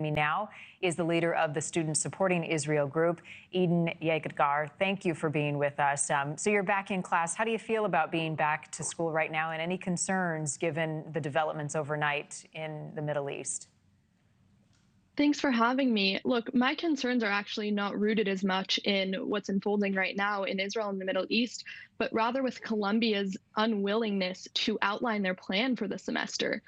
Me now is the leader of the Students Supporting Israel group, Yadegar. Thank you for being with us. So you're back in class. How do you feel about being back to school right now, and any concerns given the developments overnight in the Middle East? Thanks for having me. Look, my concerns are actually not rooted as much in what's unfolding right now in Israel and the Middle East, but rather with Columbia's unwillingness to outline their plan for the semester.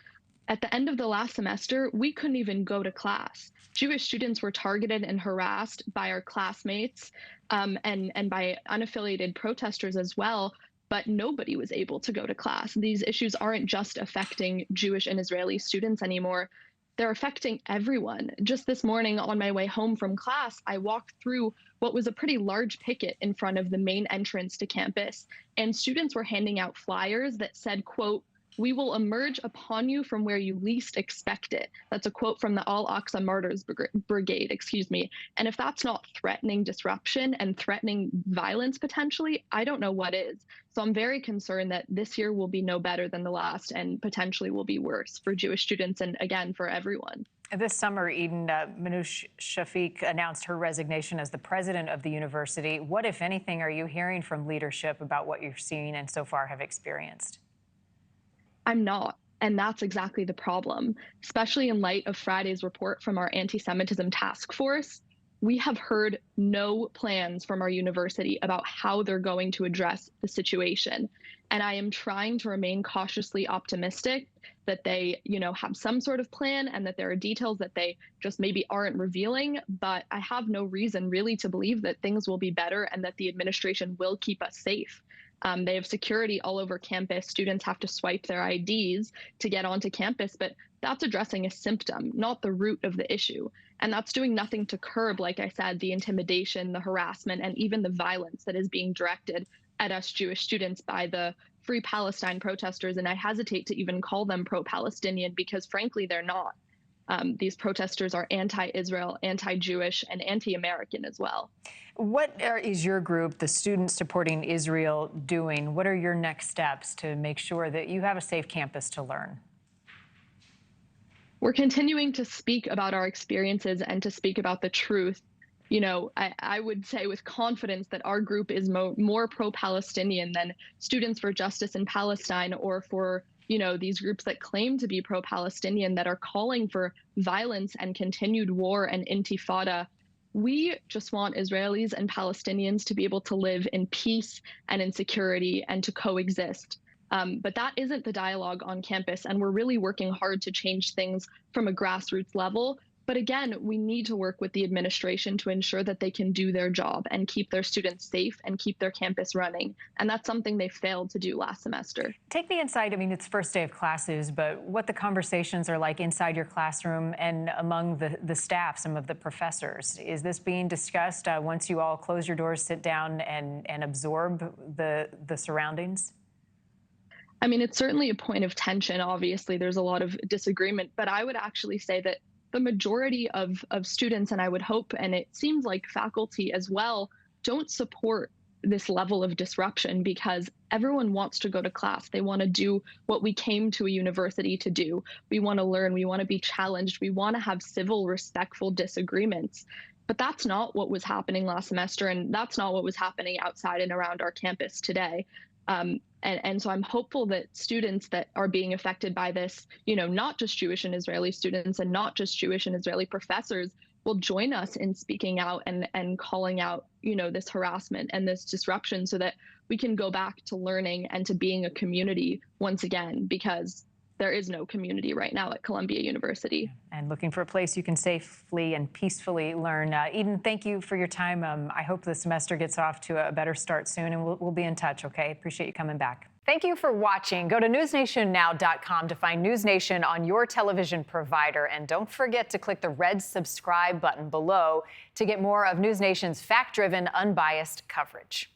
At the end of the last semester, we couldn't even go to class. Jewish students were targeted and harassed by our classmates and by unaffiliated protesters as well, but nobody was able to go to class. These issues aren't just affecting Jewish and Israeli students anymore. They're affecting everyone. Just this morning on my way home from class, I walked through what was a pretty large picket in front of the main entrance to campus, and students were handing out flyers that said, quote, "We will emerge upon you from where you least expect it." That's a quote from the Al-Aqsa Martyrs Brigade, And if that's not threatening disruption and threatening violence potentially, I don't know what is. So I'm very concerned that this year will be no better than the last and potentially will be worse for Jewish students and, again, for everyone. This summer, Manoush Shafiq announced her resignation as the president of the university. What, if anything, are you hearing from leadership about what you're seeing and so far have experienced? I'm not. And that's exactly the problem, especially in light of Friday's report from our anti-Semitism task force. We have heard no plans from our university about how they're going to address the situation. And I am trying to remain cautiously optimistic that they, have some sort of plan and that there are details that they just maybe aren't revealing. But I have no reason really to believe that things will be better and that the administration will keep us safe. They have security all over campus. Students have to swipe their IDs to get onto campus, but that's addressing a symptom, not the root of the issue. And that's doing nothing to curb, like I said, the intimidation, the harassment, and even the violence that is being directed at us Jewish students by the Free Palestine protesters. And I hesitate to even call them pro-Palestinian because, frankly, they're not. These protesters are anti-Israel, anti-Jewish, and anti-American as well. What is your group, the Students Supporting Israel, doing? What are your next steps to make sure that you have a safe campus to learn? We're continuing to speak about our experiences and to speak about the truth. I would say with confidence that our group is more pro-Palestinian than Students for Justice in Palestine or for these groups that claim to be pro-Palestinian that are calling for violence and continued war and intifada. We just want Israelis and Palestinians to be able to live in peace and in security and to coexist. But that isn't the dialogue on campus, and we're really working hard to change things from a grassroots level. But again, we need to work with the administration to ensure that they can do their job and keep their students safe and keep their campus running. And that's something they failed to do last semester. Take me inside. It's first day of classes, but what the conversations are like inside your classroom and among the staff, some of the professors. Is this being discussed once you all close your doors, sit down and absorb the surroundings? It's certainly a point of tension. Obviously, there's a lot of disagreement, but I would actually say that the majority of students, and I would hope, and it seems like faculty as well, don't support this level of disruption because everyone wants to go to class. They want to do what we came to a university to do. We want to learn. We want to be challenged. We want to have civil, respectful disagreements. But that's not what was happening last semester, and that's not what was happening outside and around our campus today. And so I'm hopeful that students that are being affected by this, not just Jewish and Israeli students and not just Jewish and Israeli professors, will join us in speaking out and calling out, this harassment and this disruption so that we can go back to learning and to being a community once again, because there is no community right now at Columbia University. And looking for a place you can safely and peacefully learn. Eden, thank you for your time. I hope the semester gets off to a better start soon, and we'll be in touch, okay? Appreciate you coming back. Thank you for watching. Go to newsnationnow.com to find NewsNation on your television provider. And don't forget to click the red subscribe button below to get more of NewsNation's fact-driven, unbiased coverage.